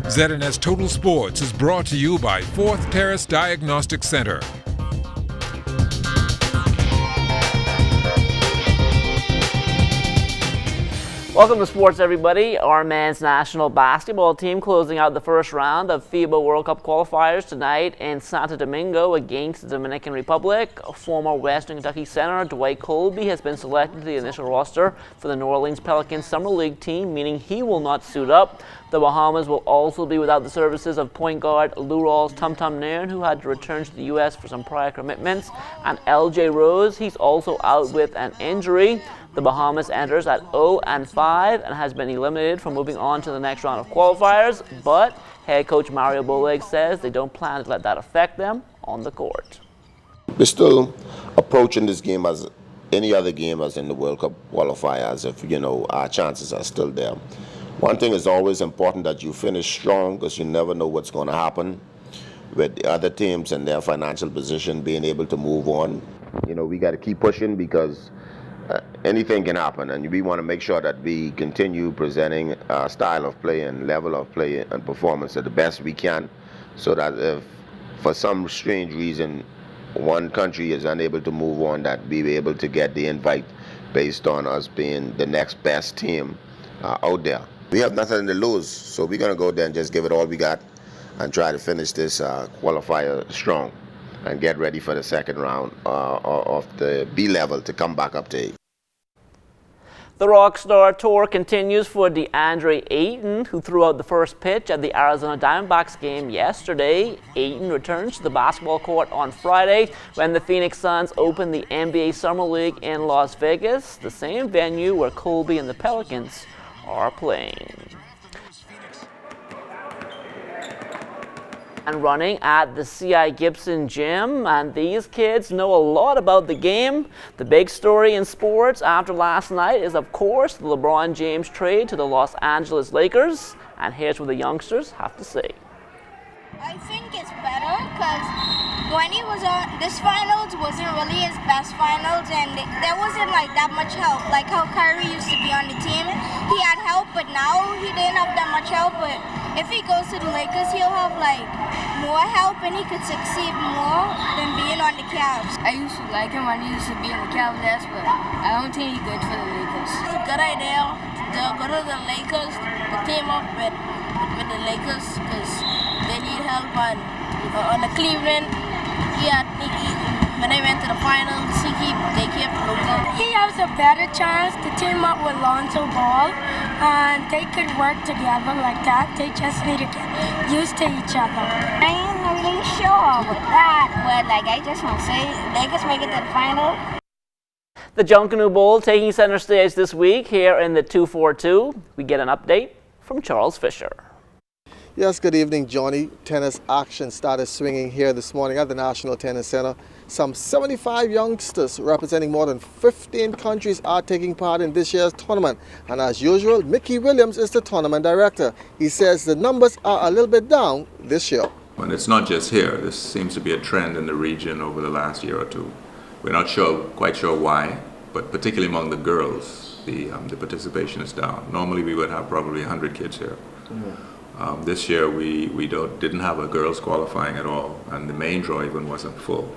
ZNS Total Sports is brought to you by Fourth Terrace Diagnostic Center. Welcome to sports, everybody. Our men's national basketball team closing out the first round of FIBA World Cup qualifiers tonight in Santo Domingo against the Dominican Republic. Former Western Kentucky center Dwight Colby has been selected to the initial roster for the New Orleans Pelicans Summer League team, meaning he will not suit up. The Bahamas will also be without the services of point guard Lou Rawls Tum Tum Nairn, who had to return to the U.S. for some prior commitments, and L.J. Rose. He's also out with an injury. The Bahamas enters at 0-5 and has been eliminated from moving on to the next round of qualifiers, but head coach Mario Boleg says they don't plan to let that affect them on the court. We're still approaching this game as any other game as in the World Cup qualifiers. If, our chances are still there. One thing is always important, that you finish strong, because you never know what's going to happen with the other teams and their financial position being able to move on. We got to keep pushing, because anything can happen, and we want to make sure that we continue presenting our style of play and level of play and performance at the best we can, so that if for some strange reason one country is unable to move on, that we be able to get the invite based on us being the next best team out there. We have nothing to lose, so we're going to go there and just give it all we got and try to finish this qualifier strong and get ready for the second round of the B level to come back up to A. The Rockstar Tour continues for DeAndre Ayton, who threw out the first pitch at the Arizona Diamondbacks game yesterday. Ayton returns to the basketball court on Friday when the Phoenix Suns open the NBA Summer League in Las Vegas, the same venue where Colby and the Pelicans are playing. And running at the C.I. Gibson Gym, and these kids know a lot about the game. The big story in sports after last night is, of course, the LeBron James trade to the Los Angeles Lakers, and here's what the youngsters have to say. I think it's better because when he was on, this finals wasn't really his best finals, and there wasn't like that much help. Like how Kyrie used to be on the team, he had help, but now he didn't have that much help. But if he goes to the Lakers, he'll have like more help, and he could succeed more than being on the Cavs. I used to like him when he used to be in the Cavaliers, but I don't think he's good for the Lakers. It's a good idea to go to the Lakers, to team up with the Lakers, because they need help on the Cleveland. When they went to the finals, they kept losing. He has a better chance to team up with Lonzo Ball, and they could work together like that. They just need to get used to each other. I ain't really sure with that, but I just want to say Lakers make it to the final. The Junkanoo Bowl taking center stage this week here in the 242. We get an update from Charles Fisher. Yes, good evening, Johnny. Tennis action started swinging here this morning at the National Tennis Center. Some 75 youngsters representing more than 15 countries are taking part in this year's tournament. And as usual, Mickey Williams is the tournament director. He says the numbers are a little bit down this year. And it's not just here. This seems to be a trend in the region over the last year or two. We're not quite sure why, but particularly among the girls, the participation is down. Normally we would have probably 100 kids here. Mm-hmm. This year we didn't have a girls qualifying at all, and the main draw even wasn't full.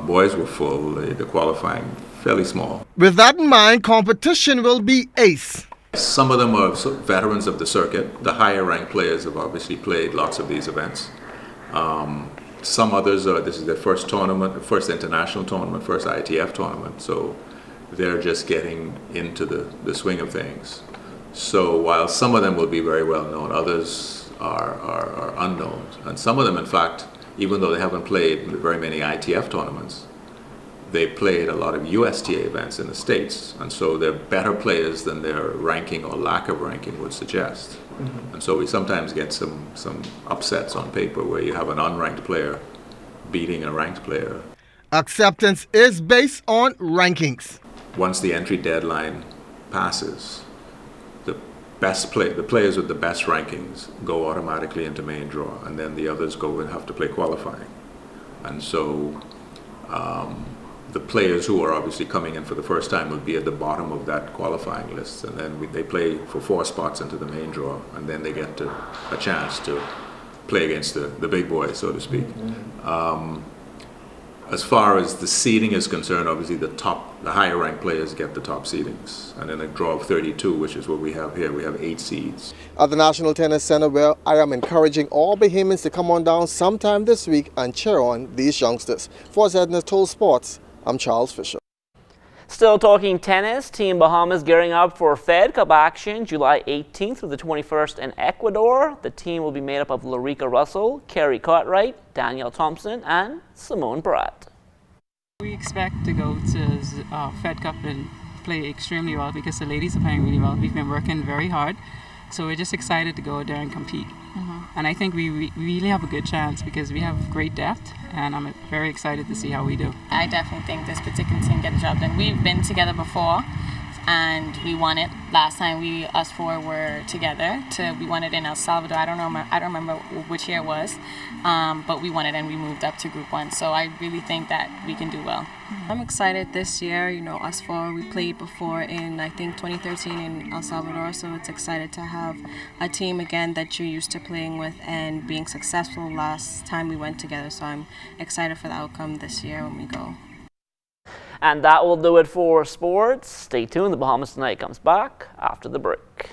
Boys were full, the qualifying fairly small. With that in mind, competition will be ace. Some of them are veterans of the circuit. The higher ranked players have obviously played lots of these events. Some others this is their first tournament, first international tournament, first ITF tournament, so they're just getting into the swing of things. So while some of them will be very well known, others are unknown. And some of them, in fact, even though they haven't played very many ITF tournaments, they played a lot of USTA events in the States. And so they're better players than their ranking or lack of ranking would suggest. Mm-hmm. And so we sometimes get some upsets on paper where you have an unranked player beating a ranked player. Acceptance is based on rankings. Once the entry deadline passes, the players with the best rankings go automatically into main draw, and then the others go and have to play qualifying. And so the players who are obviously coming in for the first time will be at the bottom of that qualifying list, and then they play for 4 spots into the main draw, and then they get a chance to play against the big boys, so to speak. As far as the seeding is concerned, obviously the higher ranked players get the top seedings, and in a draw of 32, which is what we have here, we have 8 seeds. At the National Tennis Center, where I am encouraging all Bahamians to come on down sometime this week and cheer on these youngsters. For ZNS Total Sports, I'm Charles Fisher. Still talking tennis, Team Bahamas gearing up for Fed Cup action July 18th through the 21st in Ecuador. The team will be made up of Larica Russell, Carrie Cartwright, Danielle Thompson, and Simone Barat. We expect to go to Fed Cup and play extremely well because the ladies are playing really well. We've been working very hard, so we're just excited to go there and compete. And I think we really have a good chance because we have great depth, and I'm very excited to see how we do. I definitely think this particular team get the job done. We've been together before, and we won it. Last time us 4 were together. We won it in El Salvador. I don't remember which year it was, but we won it and we moved up to Group 1. So I really think that we can do well. I'm excited this year. You know, us 4, we played before in, I think, 2013 in El Salvador. So it's excited to have a team again that you're used to playing with and being successful last time we went together. So I'm excited for the outcome this year when we go. And that will do it for sports. Stay tuned. The Bahamas Tonight comes back after the break.